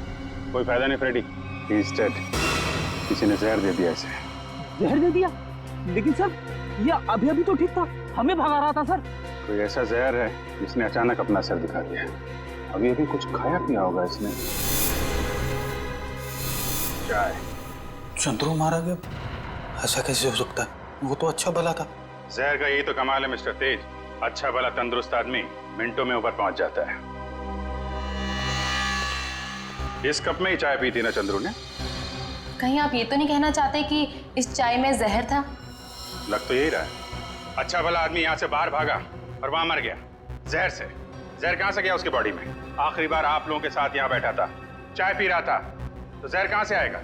कोई फायदा नहीं फ्रेडी, ही इज डेड। किसी ने जहर दे दिया इसे। जहर दे दिया? लेकिन सर, ये अभी अभी तो ठीक था, हमें भगा रहा था सर। कोई ऐसा जहर है जिसने अचानक अपना असर दिखा दिया। अभी अभी कुछ खाया पिया होगा इसने। चाय। चंद्रू मारा गया? ऐसा कैसे हो सकता है? वो तो अच्छा भला था। जहर का यही तो कमाल है मिस्टर तेज। अच्छा भला तंदुरुस्त आदमी मिनटों में ऊपर पहुंच जाता है। इस कप में ही चाय पी थी ना चंद्रू ने? कहीं आप ये तो नहीं कहना चाहते कि इस चाय में जहर था? लग तो यही रहा है। अच्छा भला आदमी यहाँ से बाहर भागा और वहां मर गया जहर से। जहर कहां से गया उसकी बॉडी में? आखिरी बार आप लोगों के साथ यहाँ बैठा था, चाय पी रहा था, तो जहर कहां से आएगा?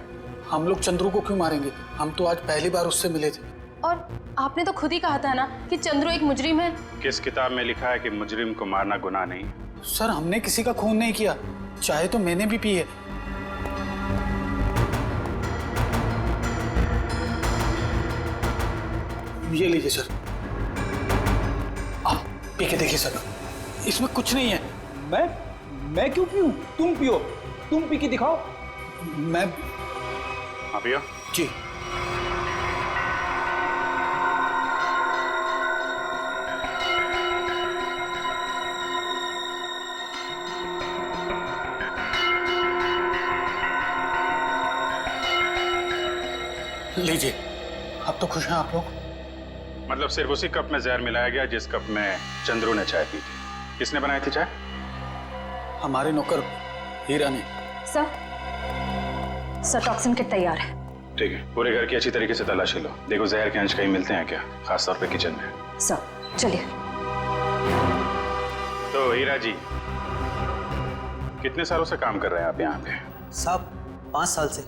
हम लोग चंद्रू को क्यों मारेंगे? हम तो आज पहली बार उससे मिले थे। और आपने तो खुद ही कहा था ना कि चंद्रू एक मुजरिम है। किस किताब में लिखा है कि मुजरिम को मारना गुनाह नहीं? सर, हमने किसी का खून नहीं किया। चाय तो मैंने भी पी है। ये लीजिए सर, आप पी के देखिए सर, इसमें कुछ नहीं है। मैं क्यों पीऊं? तुम पियो, तुम पी के दिखाओ। मैं हाँ पियो जी। लीजिए, अब तो खुश हैं आप लोग? मतलब सिर्फ उसी कप में जहर मिलाया गया जिस कप में चंद्रू ने चाय पी थी। किसने बनाई थी चाय? हमारे नौकर हीरा ने। सर टॉक्सिन किट तैयार है। ठीक है, पूरे घर की अच्छी तरीके से तलाशी लो, देखो जहर के अंश कहीं मिलते हैं क्या, खासतौर पे किचन में। सर चलिए। तो हीरा जी, कितने सालों से काम कर रहे हैं आप यहाँ पे? साहब 5 साल से।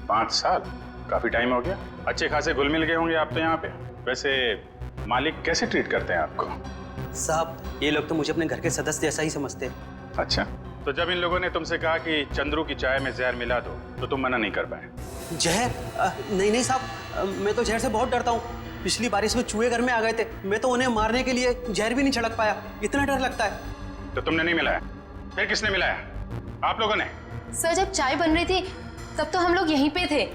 5 साल? काफी टाइम हो गया। अच्छे खासे घुल मिल गए होंगे आप तो यहाँ पे। वैसे मालिक कैसे ट्रीट करते हैं आपको? साहब, ये लोग तो मुझे अपने घर के सदस्य जैसा ही समझते हैं। अच्छा, तो जब इन लोगों ने तुमसे कहा कि चंद्रू की चाय में जहर मिला दो, तो तुम मना नहीं कर पाए? जहर? नहीं साहब, मैं तो जहर से बहुत डरता हूँ। पिछली बारिश में चूहे घर में आ गए थे, मैं तो उन्हें मारने के लिए जहर भी नहीं छिड़क पाया, इतना डर लगता है। तो तुमने नहीं मिलाया? फिर किसने मिलाया? आप लोगों ने? सर, जब चाय बन रही थी तब तो हम लोग यहीं पे थे।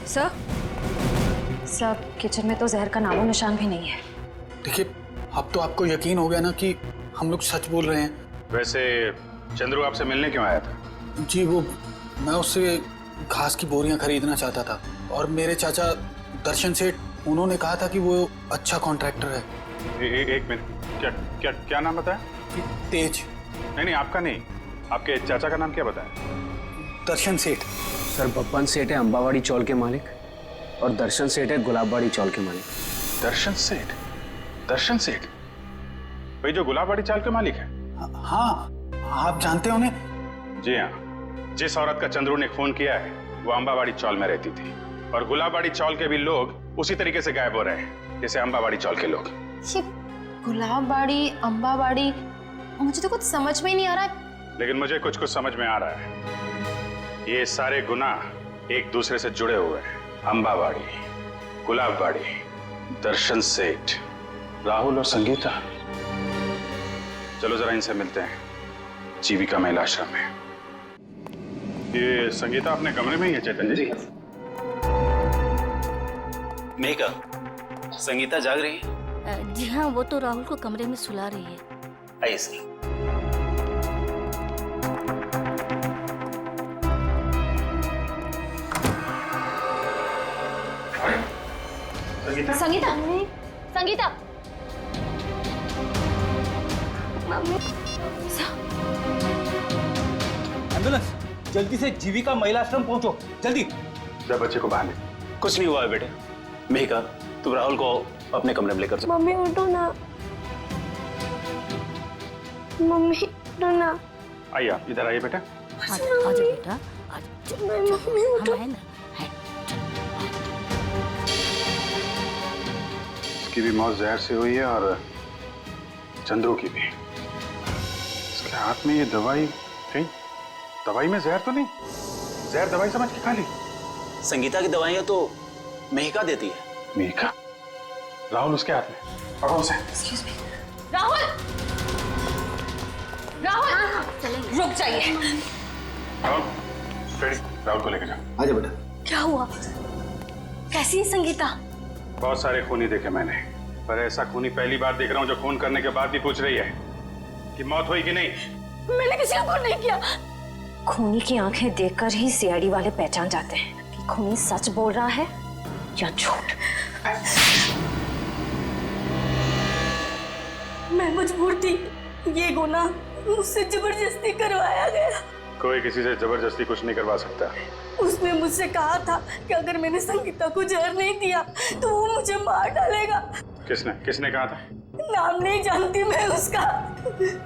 सर, किचन में तो जहर का नामो निशान भी नहीं है। देखिए, अब तो आपको यकीन हो गया ना कि हम लोग सच बोल रहे हैं। वैसे चंद्रू आपसे मिलने क्यों आया था? जी वो मैं उससे घास की बोरियां खरीदना चाहता था, और मेरे चाचा दर्शन सेठ, उन्होंने कहा था कि वो अच्छा कॉन्ट्रैक्टर है। एक मिनट, क्या क्या नाम बताया? तेज। नहीं, आपका नहीं, आपके चाचा का नाम क्या बताया? दर्शन सेठ। सर, बब्बन सेठ है अंबावाड़ी चौल के मालिक, और दर्शन सेठ है गुलाबबाड़ी चौल के मालिक। दर्शन सेठ? दर्शन सेठ भाई जो गुलाबबाड़ी चाल के मालिक है? हाँ, आप जानते हो उन्हें? जी हाँ, जिस औरत का चंद्रू ने खून किया है वो अंबावाड़ी चौल में रहती थी, और गुलाबबाड़ी चौल के भी लोग उसी तरीके से गायब हो रहे हैं जैसे अंबावाड़ी चौल के लोग। ये गुलाबबाड़ी, अंबावाड़ी, मुझे तो कुछ समझ में ही नहीं आ रहा। लेकिन मुझे कुछ समझ में आ रहा है। ये सारे गुनाह एक दूसरे से जुड़े हुए हैं। अंबावाड़ी, गुलाबबाड़ी, दर्शन सेठ, राहुल और संगीता। चलो जरा इनसे मिलते हैं। जीविका महिला आश्रम में। ये संगीता अपने कमरे में ही है चैतन्य जी? मेघा, संगीता जाग रही है? जी हाँ, वो तो राहुल को कमरे में सुला रही है। आइए सर। संगीता? संगीता, संगीता, एम्बुलेंस, जल्दी से जीविका महिला आश्रम पहुंचो, जल्दी। जब बच्चे को बांधे। कुछ नहीं हुआ है बेटे। मेघा, तुम राहुल को अपने कमरे में लेकर जाओ। मम्मी उठो ना, मम्मी उठो ना। आइए आप इधर आइए बेटा। आजा बेटा, मम्मी उठो ना। उसकी भी मौत जहर से हुई है और चंद्रू की भी। इसके हाथ में ये दवाई कहीं, दवाई में जहर तो नहीं? जहर दवाई समझ के खा ली? संगीता की दवाइयां तो मेहिका देती है। मेहिका? राहुल उसके हाथ में, पकड़ो उसे। राहुल, राहुल, रुक जाइए। राहुल, रेडी, राहुल को लेकर जाओ। आजा बेटा। क्या हुआ? कैसी है संगीता? बहुत सारे खूनी देखे मैंने, पर ऐसा खूनी पहली बार देख रहा हूँ जो खून करने के बाद भी पूछ रही है कि मौत हुई कि नहीं। मैंने किसी को खून नहीं किया। खूनी की आंखें देखकर ही सीआईडी वाले पहचान जाते हैं कि खूनी सच बोल रहा है या झूठ। मैं मजबूर थी, ये गुनाह मुझसे जबरदस्ती करवाया गया। कोई किसी से जबरदस्ती कुछ नहीं करवा सकता। उसने मुझसे कहा था कि अगर मैंने संगीता को जहर नहीं दिया तो वो मुझे मार डालेगा। किसने किसने कहा था? नाम नहीं जानती मैं उसका।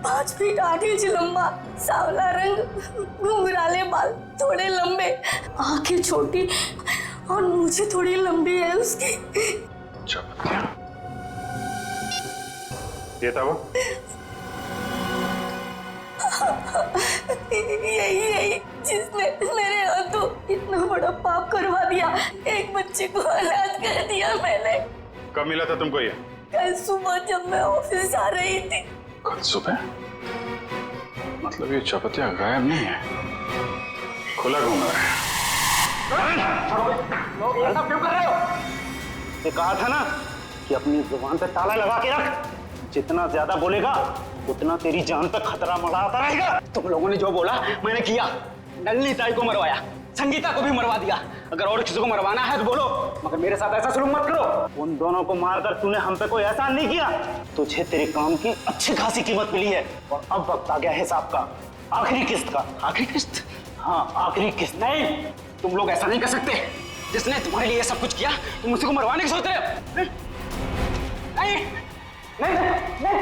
5 फीट 8 इंच लंबा, सांवला रंग, घुंघराले बाल, थोड़े लंबे, आंखें छोटी और मुझे थोड़ी लंबी है उसकी। ये था वो? यही जिसने मेरे हाथों इतना बड़ा पाप करवा दिया। एक बच्चे को अनाथ कर दिया मैंने। कब मिला था तुमको ये? कल सुबह जब मैं ऑफिस जा रही थी। कल सुबह? मतलब ये चपतिया गायब नहीं है, खुला घूम रहा है। ऐसा क्यों कर रहे हो? ये कहा था ना कि अपनी जुबान पे ताला लगा के रख। जितना ज्यादा बोलेगा उतना तेरी जान पे खतरा मंडराता रहेगा। तुम लोगों ने जो बोला मैंने किया। नलिनी ताई को मरवाया, संगीता को भी मरवा दिया। अगर और किसी को मरवाना है तो बोलो, मगर मेरे साथ ऐसा सलूक मत करो। उन दोनों को मारकर तूने हम पे कोई एहसान नहीं किया। तुझे तेरे काम की अच्छी खासी कीमत मिली है और अब वक्त आ गया हिसाब का, आखिरी किस्त का। आखिरी किस्त? हाँ, आखिरी किस्त। नहीं, तुम लोग ऐसा नहीं कर सकते। जिसने तुम्हारे लिए सब कुछ किया तुम उसी को मरवाने की सोच रहे हो? नहीं नहीं नहीं, नहीं।